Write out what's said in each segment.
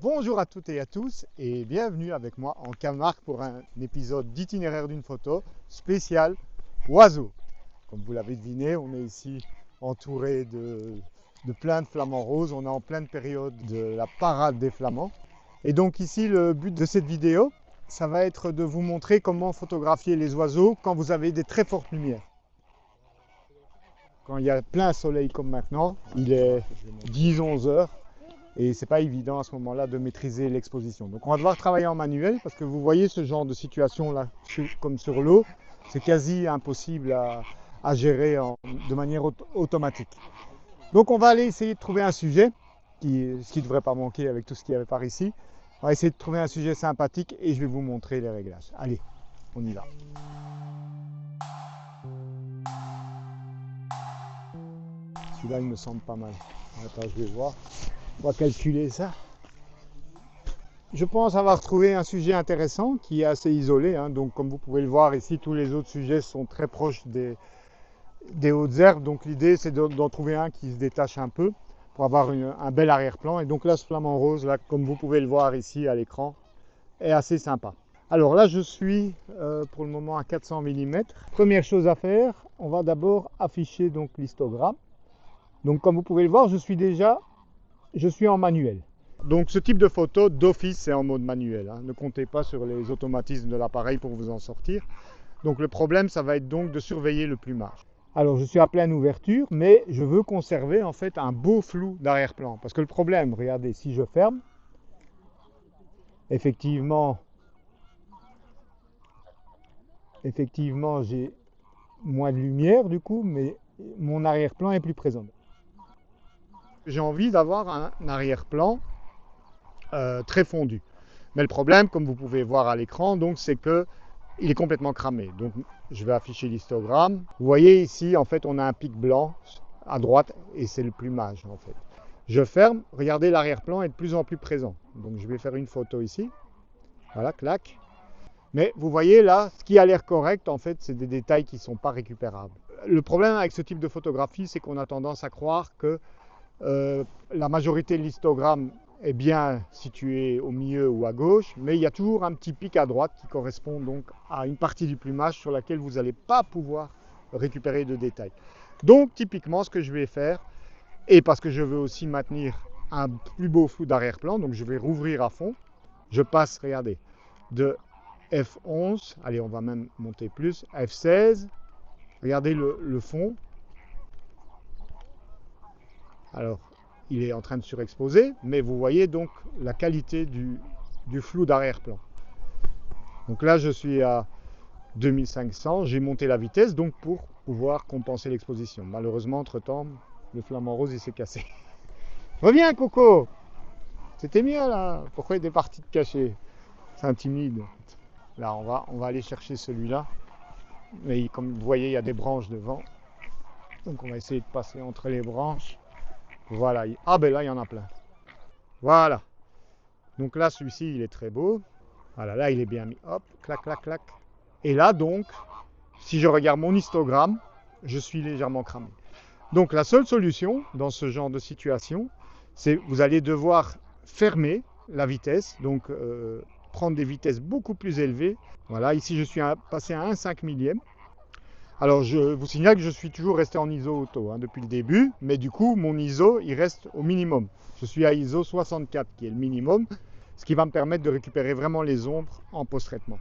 Bonjour à toutes et à tous et bienvenue avec moi en Camargue pour un épisode d'itinéraire d'une photo spécial oiseaux. Comme vous l'avez deviné, on est ici entouré de plein de flamants roses. On est en pleine période de la parade des flamands. Et donc ici, le but de cette vidéo, ça va être de vous montrer comment photographier les oiseaux quand vous avez des très fortes lumières. Quand il y a plein soleil comme maintenant, il est 10-11 heures. Et c'est pas évident à ce moment-là de maîtriser l'exposition. Donc on va devoir travailler en manuel parce que vous voyez ce genre de situation là, comme sur l'eau, c'est quasi impossible à gérer de manière automatique. Donc on va aller essayer de trouver un sujet, ce qui ne devrait pas manquer avec tout ce qu'il y avait par ici. On va essayer de trouver un sujet sympathique et je vais vous montrer les réglages. Allez, on y va. Celui-là il me semble pas mal. Attends, je vais voir. On va calculer ça. Je pense avoir trouvé un sujet intéressant qui est assez isolé. Donc comme vous pouvez le voir ici, tous les autres sujets sont très proches des hautes herbes. Donc l'idée c'est d'en trouver un qui se détache un peu pour avoir un bel arrière-plan. Et donc là ce flamant rose, là, comme vous pouvez le voir ici à l'écran, est assez sympa. Alors là je suis pour le moment à 400 mm. Première chose à faire, on va d'abord afficher donc l'histogramme. Donc comme vous pouvez le voir, je suis en manuel. Donc ce type de photo d'office c'est en mode manuel. Ne comptez pas sur les automatismes de l'appareil pour vous en sortir. Donc le problème ça va être donc de surveiller le plumage. Alors je suis à pleine ouverture mais je veux conserver en fait un beau flou d'arrière-plan. Parce que le problème, regardez, si je ferme, effectivement j'ai moins de lumière du coup, mais mon arrière-plan est plus présent. J'ai envie d'avoir un arrière-plan très fondu. Mais le problème, comme vous pouvez voir à l'écran, donc c'est que il est complètement cramé. Donc je vais afficher l'histogramme. Vous voyez ici, en fait, on a un pic blanc à droite et c'est le plumage en fait. Je ferme, regardez, l'arrière-plan est de plus en plus présent. Donc je vais faire une photo ici. Voilà, clac. Mais vous voyez là, ce qui a l'air correct, en fait, c'est des détails qui ne sont pas récupérables. Le problème avec ce type de photographie, c'est qu'on a tendance à croire que la majorité de l'histogramme est bien situé au milieu ou à gauche, mais il y a toujours un petit pic à droite qui correspond donc à une partie du plumage sur laquelle vous n'allez pas pouvoir récupérer de détails. Donc typiquement ce que je vais faire, et parce que je veux aussi maintenir un plus beau flou d'arrière-plan, donc je vais rouvrir à fond, je passe, regardez, de F11, allez on va même monter plus, F16, regardez le fond. Alors, il est en train de surexposer, mais vous voyez donc la qualité du flou d'arrière-plan. Donc là, je suis à 2500, j'ai monté la vitesse donc pour pouvoir compenser l'exposition. Malheureusement, entre-temps, le flamant rose, il s'est cassé. Reviens, Coco! C'était mieux, là. Pourquoi il est parti te cacher? C'est intimide. Là, on va aller chercher celui-là. Mais comme vous voyez, il y a des branches devant. Donc, on va essayer de passer entre les branches. Voilà, ah ben là il y en a plein. Voilà. Donc là celui-ci il est très beau. Voilà, là il est bien mis. Hop, clac, clac, clac. Et là donc, si je regarde mon histogramme, je suis légèrement cramé. Donc la seule solution dans ce genre de situation, c'est vous allez devoir fermer la vitesse, donc prendre des vitesses beaucoup plus élevées. Voilà, ici je suis passé à 1/5 millième. Alors je vous signale que je suis toujours resté en ISO auto depuis le début, mais du coup mon ISO il reste au minimum. Je suis à ISO 64 qui est le minimum, ce qui va me permettre de récupérer vraiment les ombres en post-traitement.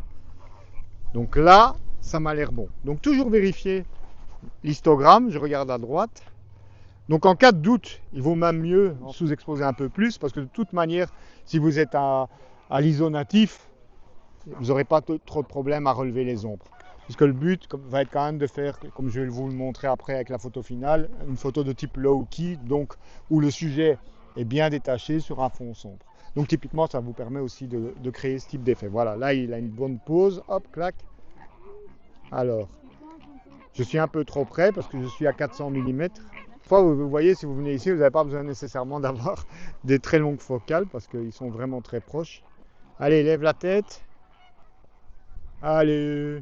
Donc là, ça m'a l'air bon. Donc toujours vérifier l'histogramme, je regarde à droite. Donc en cas de doute, il vaut même mieux sous-exposer un peu plus, parce que de toute manière, si vous êtes à l'ISO natif, vous n'aurez pas trop de problèmes à relever les ombres. Puisque le but va être quand même de faire, comme je vais vous le montrer après avec la photo finale, une photo de type low key, donc où le sujet est bien détaché sur un fond sombre. Donc typiquement, ça vous permet aussi de créer ce type d'effet. Voilà, là il a une bonne pose, hop, clac. Alors, je suis un peu trop près parce que je suis à 400 mm. Vous voyez, si vous venez ici, vous n'avez pas besoin nécessairement d'avoir des très longues focales parce qu'ils sont vraiment très proches. Allez, lève la tête. Allez.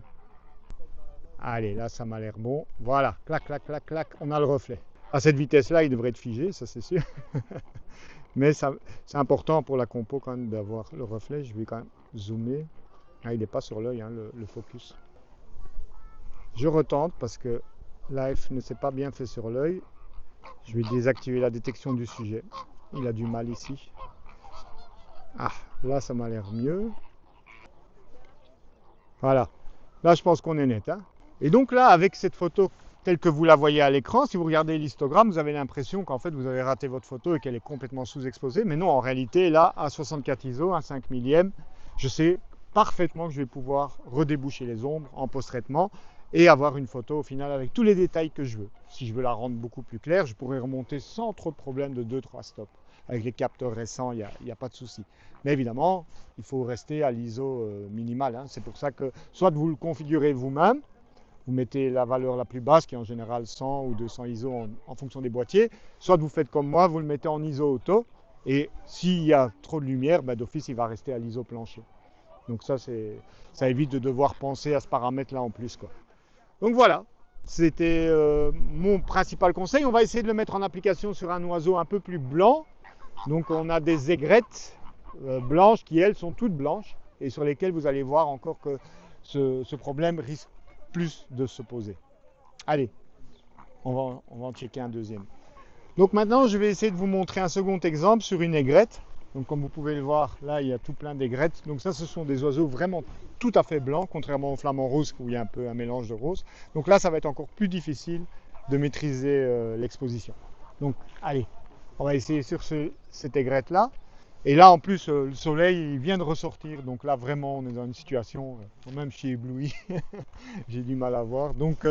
Allez, là, ça m'a l'air bon. Voilà, clac, clac, clac, clac, on a le reflet. À cette vitesse-là, il devrait être figé, ça c'est sûr. Mais c'est important pour la compo quand même d'avoir le reflet. Je vais quand même zoomer. Ah, il n'est pas sur l'œil, hein, le focus. Je retente parce que Life ne s'est pas bien fait sur l'œil. Je vais désactiver la détection du sujet. Il a du mal ici. Ah, là ça m'a l'air mieux. Voilà. Là je pense qu'on est net, hein. Et donc là, avec cette photo telle que vous la voyez à l'écran, si vous regardez l'histogramme, vous avez l'impression qu'en fait vous avez raté votre photo et qu'elle est complètement sous-exposée. Mais non, en réalité, là, à 64 ISO, un 5 millième, je sais parfaitement que je vais pouvoir redéboucher les ombres en post-traitement et avoir une photo au final avec tous les détails que je veux. Si je veux la rendre beaucoup plus claire, je pourrais remonter sans trop de problème de 2-3 stops. Avec les capteurs récents, il n'y a pas de souci. Mais évidemment, il faut rester à l'ISO minimal, hein. C'est pour ça que soit vous le configurez vous-même, vous mettez la valeur la plus basse, qui est en général 100 ou 200 ISO en fonction des boîtiers, soit vous faites comme moi, vous le mettez en ISO auto, et s'il y a trop de lumière, d'office il va rester à l'ISO plancher. Donc ça évite de devoir penser à ce paramètre-là en plus, quoi. Donc voilà, c'était mon principal conseil. On va essayer de le mettre en application sur un oiseau un peu plus blanc. Donc on a des aigrettes blanches qui, elles, sont toutes blanches et sur lesquelles vous allez voir encore que ce problème risque plus de se poser. Allez, on va en checker un deuxième. Donc maintenant, je vais essayer de vous montrer un second exemple sur une aigrette. Donc comme vous pouvez le voir, là, il y a tout plein d'aigrettes. Donc ça, ce sont des oiseaux vraiment tout à fait blancs, contrairement au flamant rose où il y a un peu un mélange de rose. Donc là, ça va être encore plus difficile de maîtriser l'exposition. Donc allez, on va essayer sur cette aigrette-là. Et là, en plus, le soleil il vient de ressortir. Donc là, vraiment, on est dans une situation, même je suis ébloui, j'ai du mal à voir. Donc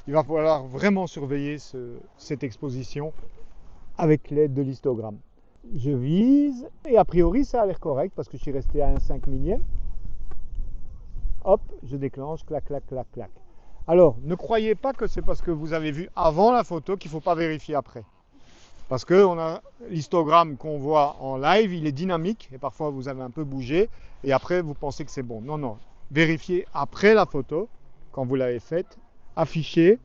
il va falloir vraiment surveiller cette exposition avec l'aide de l'histogramme. Je vise, et a priori, ça a l'air correct parce que je suis resté à un 5 millième. Hop, je déclenche, clac, clac, clac, clac. Alors, ne croyez pas que c'est parce que vous avez vu avant la photo qu'il ne faut pas vérifier après. Parce que l'histogramme qu'on voit en live, il est dynamique et parfois vous avez un peu bougé et après vous pensez que c'est bon. Non, non. Vérifiez après la photo, quand vous l'avez faite, affichez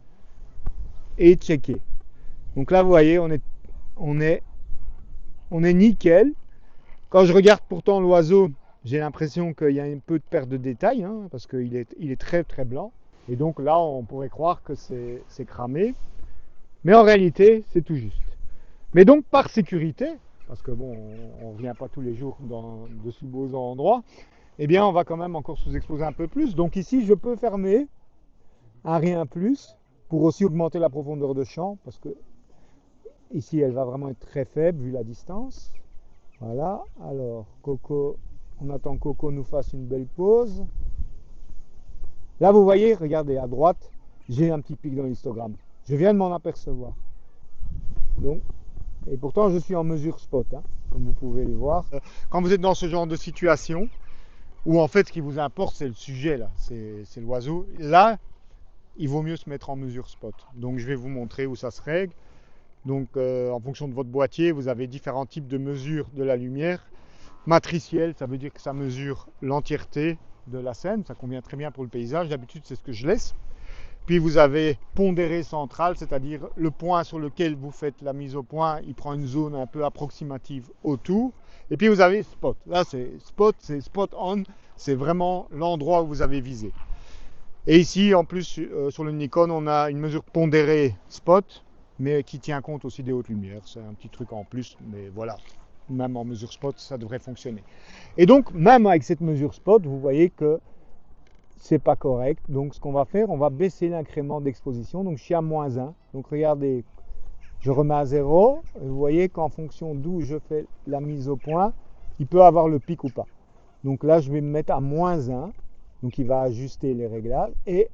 et checkez. Donc là, vous voyez, on est nickel. Quand je regarde pourtant l'oiseau, j'ai l'impression qu'il y a un peu de perte de détail, hein, parce qu'il est très très blanc. Et donc là, on pourrait croire que c'est cramé. Mais en réalité, c'est tout juste. Mais donc par sécurité, parce que bon, on ne vient pas tous les jours de si beaux endroits, eh bien on va quand même encore sous-exposer un peu plus. Donc ici, je peux fermer un rien plus pour aussi augmenter la profondeur de champ, parce que ici, elle va vraiment être très faible vu la distance. Voilà, alors Coco, on attend que Coco nous fasse une belle pause. Là, vous voyez, regardez, à droite, j'ai un petit pic dans l'histogramme. Je viens de m'en apercevoir. Donc, et pourtant, je suis en mesure spot, hein, comme vous pouvez le voir. Quand vous êtes dans ce genre de situation, où en fait, ce qui vous importe, c'est le sujet, là, c'est l'oiseau, là, il vaut mieux se mettre en mesure spot. Donc, je vais vous montrer où ça se règle. Donc, en fonction de votre boîtier, vous avez différents types de mesures de la lumière. Matriciel, ça veut dire que ça mesure l'entièreté de la scène. Ça convient très bien pour le paysage. D'habitude, c'est ce que je laisse. Puis vous avez pondéré central, c'est-à-dire le point sur lequel vous faites la mise au point, il prend une zone un peu approximative autour. Et puis vous avez spot. Là, c'est spot on. C'est vraiment l'endroit où vous avez visé. Et ici, en plus, sur le Nikon, on a une mesure pondérée spot, mais qui tient compte aussi des hautes lumières. C'est un petit truc en plus, mais voilà. Même en mesure spot, ça devrait fonctionner. Et donc, même avec cette mesure spot, vous voyez que c'est pas correct. Donc, ce qu'on va faire, on va baisser l'incrément d'exposition. Donc, je suis à -1. Donc, regardez, je remets à 0. Et vous voyez qu'en fonction d'où je fais la mise au point, il peut avoir le pic ou pas. Donc là, je vais me mettre à -1. Donc, il va ajuster les réglages. Et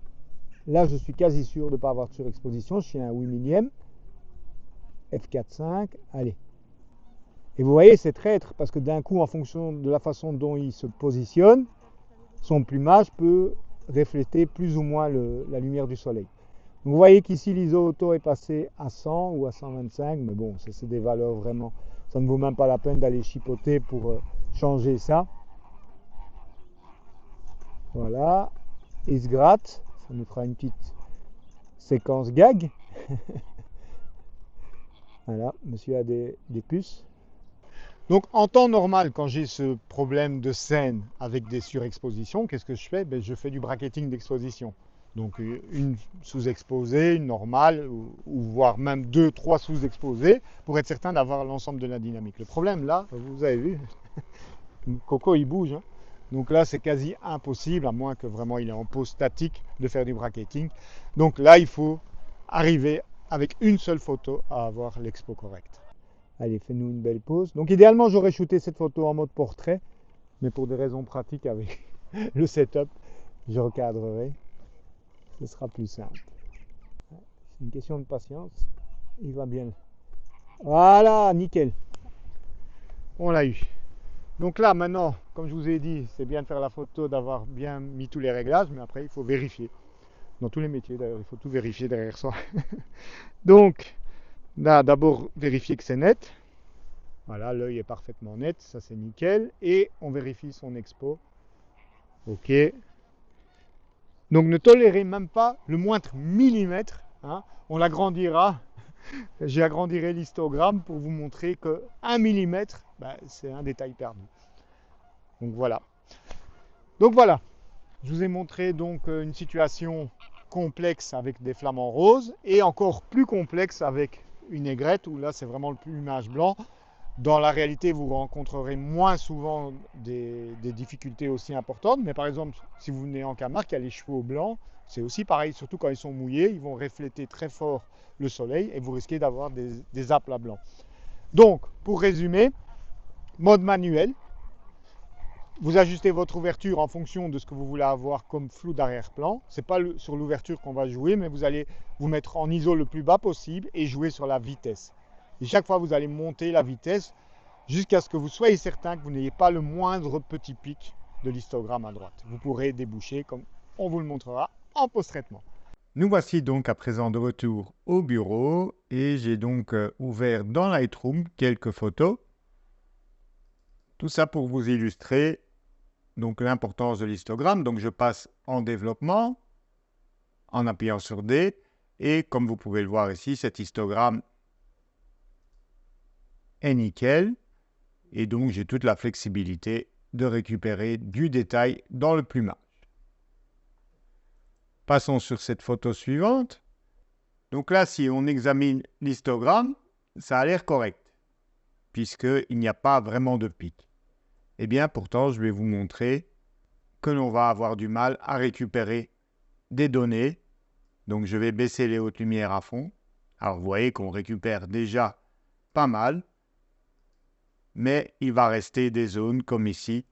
là, je suis quasi sûr de ne pas avoir de surexposition. Je suis à un 8 millième. F4.5. Allez. Et vous voyez, c'est traître parce que d'un coup, en fonction de la façon dont il se positionne, son plumage peut refléter plus ou moins la lumière du soleil. Donc vous voyez qu'ici l'ISO auto est passé à 100 ou à 125, mais bon, ça c'est des valeurs vraiment, ça ne vaut même pas la peine d'aller chipoter pour changer ça. Voilà, il se gratte, ça nous fera une petite séquence gag. Voilà, monsieur a des puces. Donc en temps normal, quand j'ai ce problème de scène avec des surexpositions, qu'est-ce que je fais? Ben, je fais du bracketing d'exposition. Donc une sous-exposée, une normale, ou voire même deux, trois sous-exposées, pour être certain d'avoir l'ensemble de la dynamique. Le problème là, vous avez vu, Coco il bouge, hein. Donc là c'est quasi impossible, à moins que vraiment il est en pose statique, de faire du bracketing. Donc là il faut arriver avec une seule photo à avoir l'expo correcte. Allez, fais-nous une belle pause. Donc idéalement, j'aurais shooté cette photo en mode portrait, mais pour des raisons pratiques avec le setup, je recadrerai. Ce sera plus simple. C'est une question de patience. Il va bien. Voilà, nickel. On l'a eu. Donc là, maintenant, comme je vous ai dit, c'est bien de faire la photo, d'avoir bien mis tous les réglages, mais après, il faut vérifier. Dans tous les métiers, d'ailleurs, il faut tout vérifier derrière soi. Donc, là, d'abord, vérifier que c'est net. Voilà, l'œil est parfaitement net, ça c'est nickel. Et on vérifie son expo. Ok. Donc ne tolérez même pas le moindre millimètre, hein. On l'agrandira. J'agrandirai l'histogramme pour vous montrer que 1 millimètre, ben, c'est un détail perdu. Donc voilà. Donc voilà. Je vous ai montré donc une situation complexe avec des flamants roses et encore plus complexe avec une aigrette où là c'est vraiment le plumage blanc. Dans la réalité, vous rencontrerez moins souvent des difficultés aussi importantes. Mais par exemple, si vous venez en Camargue, il y a les chevaux blancs. C'est aussi pareil, surtout quand ils sont mouillés. Ils vont refléter très fort le soleil et vous risquez d'avoir des aplats blancs. Donc, pour résumer, mode manuel. Vous ajustez votre ouverture en fonction de ce que vous voulez avoir comme flou d'arrière-plan. Ce n'est pas sur l'ouverture qu'on va jouer, mais vous allez vous mettre en ISO le plus bas possible et jouer sur la vitesse. Et chaque fois, vous allez monter la vitesse jusqu'à ce que vous soyez certain que vous n'ayez pas le moindre petit pic de l'histogramme à droite. Vous pourrez déboucher comme on vous le montrera en post-traitement. Nous voici donc à présent de retour au bureau et j'ai donc ouvert dans Lightroom quelques photos. Tout ça pour vous illustrer donc l'importance de l'histogramme. Donc je passe en développement en appuyant sur D et comme vous pouvez le voir ici, cet histogramme est nickel et donc j'ai toute la flexibilité de récupérer du détail dans le plumage. Passons sur cette photo suivante. Donc là, si on examine l'histogramme, ça a l'air correct, puisqu'il n'y a pas vraiment de pic. Eh bien, pourtant, je vais vous montrer que l'on va avoir du mal à récupérer des données. Donc, je vais baisser les hautes lumières à fond. Alors, vous voyez qu'on récupère déjà pas mal, mais il va rester des zones comme ici,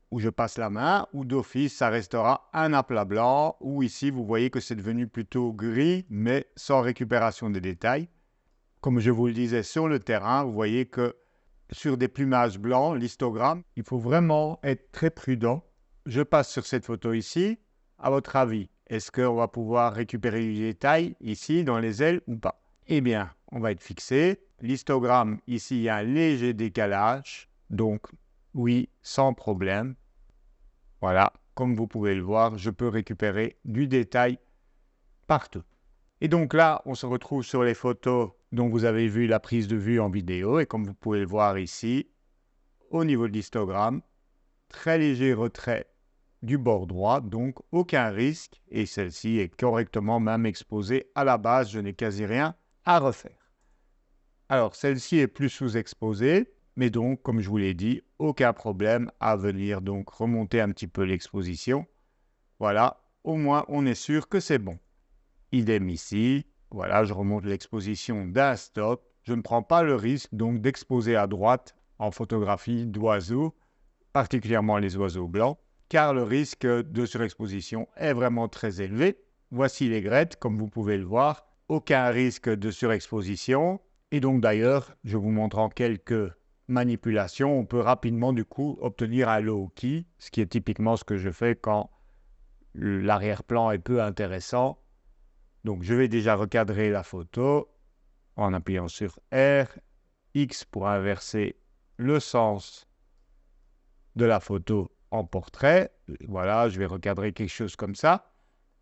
où je passe la main, où d'office, ça restera un aplat blanc, ou ici, vous voyez que c'est devenu plutôt gris, mais sans récupération des détails. Comme je vous le disais, sur le terrain, vous voyez que sur des plumages blancs, l'histogramme, il faut vraiment être très prudent. Je passe sur cette photo ici. À votre avis, est-ce qu'on va pouvoir récupérer du détail ici dans les ailes ou pas? Eh bien, on va être fixé. L'histogramme, ici, il y a un léger décalage. Donc, oui, sans problème. Voilà, comme vous pouvez le voir, je peux récupérer du détail partout. Et donc là, on se retrouve sur les photos dont vous avez vu la prise de vue en vidéo. Et comme vous pouvez le voir ici, au niveau de l'histogramme, très léger retrait du bord droit, donc aucun risque. Et celle-ci est correctement même exposée à la base, je n'ai quasi rien à refaire. Alors, celle-ci est plus sous-exposée, mais donc, comme je vous l'ai dit, aucun problème à venir donc remonter un petit peu l'exposition. Voilà, au moins on est sûr que c'est bon. Idem ici, voilà, je remonte l'exposition d'un stop. Je ne prends pas le risque donc d'exposer à droite en photographie d'oiseaux, particulièrement les oiseaux blancs, car le risque de surexposition est vraiment très élevé. Voici les grettes, comme vous pouvez le voir, aucun risque de surexposition. Et donc d'ailleurs, je vous montre en quelques manipulations, on peut rapidement du coup obtenir un low key, ce qui est typiquement ce que je fais quand l'arrière-plan est peu intéressant. Donc, je vais déjà recadrer la photo en appuyant sur R, X pour inverser le sens de la photo en portrait. Voilà, je vais recadrer quelque chose comme ça.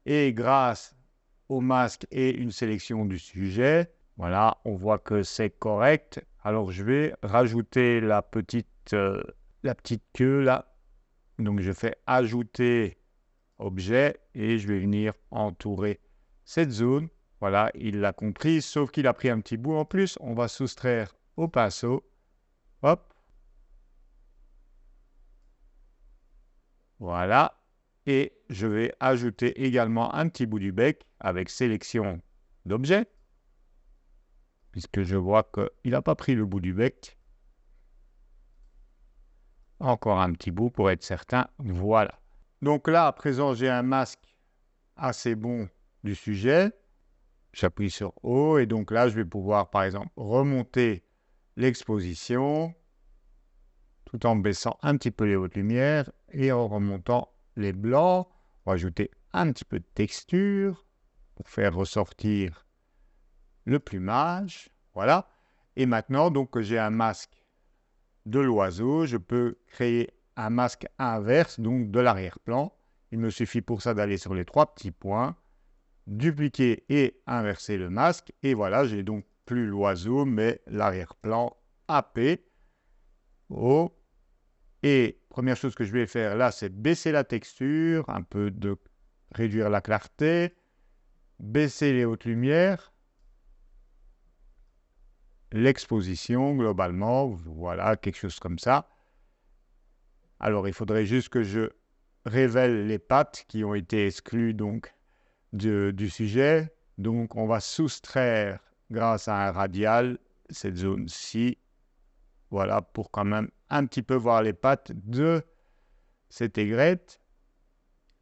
Et grâce au masque et une sélection du sujet, voilà, on voit que c'est correct. Alors, je vais rajouter la petite queue là. Donc, je fais ajouter objet et je vais venir entourer cette zone. Voilà, il l'a compris, sauf qu'il a pris un petit bout en plus. On va soustraire au pinceau. Hop. Voilà. Et je vais ajouter également un petit bout du bec avec sélection d'objet, puisque je vois qu'il n'a pas pris le bout du bec. Encore un petit bout pour être certain. Voilà. Donc là, à présent, j'ai un masque assez bon du sujet. J'appuie sur O et donc là, je vais pouvoir, par exemple, remonter l'exposition tout en baissant un petit peu les hautes lumières et en remontant les blancs. On va ajouter un petit peu de texture pour faire ressortir le plumage. Voilà. Et maintenant, donc, que j'ai un masque de l'oiseau, je peux créer un masque inverse, donc de l'arrière-plan. Il me suffit pour ça d'aller sur les 3 petits points, dupliquer et inverser le masque. Et voilà, j'ai donc plus l'oiseau, mais l'arrière-plan happé. Oh. Et première chose que je vais faire là, c'est baisser la texture, un peu de réduire la clarté, baisser les hautes lumières, l'exposition globalement, voilà, quelque chose comme ça. Alors, il faudrait juste que je révèle les pattes qui ont été exclues donc du sujet. Donc, on va soustraire grâce à un radial cette zone-ci. Voilà, pour quand même un petit peu voir les pattes de cette aigrette.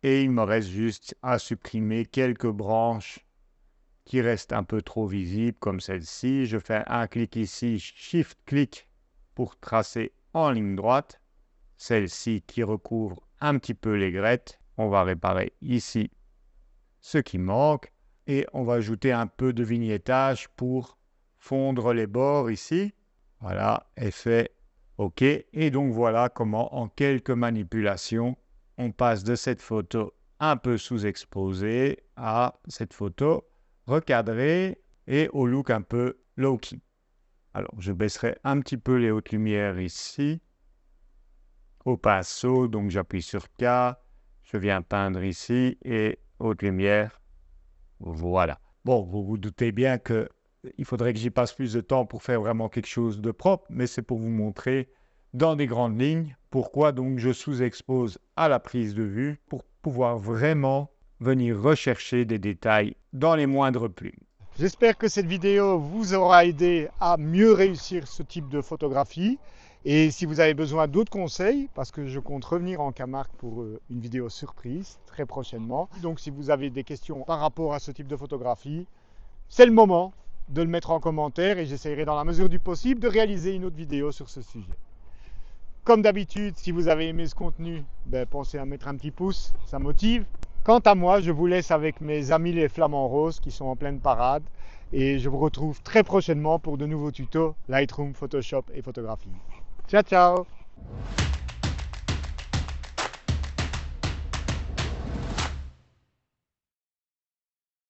Et il me reste juste à supprimer quelques branches qui restent un peu trop visibles, comme celle-ci. Je fais un clic ici, Shift-clic pour tracer en ligne droite. Celle-ci qui recouvre un petit peu l'aigrette. On va réparer ici ce qui manque. Et on va ajouter un peu de vignettage pour fondre les bords ici. Voilà, effet OK. Et donc voilà comment en quelques manipulations, on passe de cette photo un peu sous-exposée à cette photo recadrée et au look un peu low-key. Alors, je baisserai un petit peu les hautes lumières ici. Au pinceau, donc j'appuie sur K. Je viens peindre ici et haute lumière. Voilà. Bon, vous vous doutez bien que il faudrait que j'y passe plus de temps pour faire vraiment quelque chose de propre, mais c'est pour vous montrer dans des grandes lignes pourquoi donc je sous-expose à la prise de vue pour pouvoir vraiment venir rechercher des détails dans les moindres plumes. J'espère que cette vidéo vous aura aidé à mieux réussir ce type de photographie. Et si vous avez besoin d'autres conseils, parce que je compte revenir en Camargue pour une vidéo surprise très prochainement. Donc si vous avez des questions par rapport à ce type de photographie, c'est le moment de le mettre en commentaire et j'essaierai dans la mesure du possible de réaliser une autre vidéo sur ce sujet. Comme d'habitude, si vous avez aimé ce contenu, pensez à mettre un petit pouce, ça motive. Quant à moi, je vous laisse avec mes amis les flamants roses qui sont en pleine parade et je vous retrouve très prochainement pour de nouveaux tutos Lightroom, Photoshop et photographie. Ciao ciao!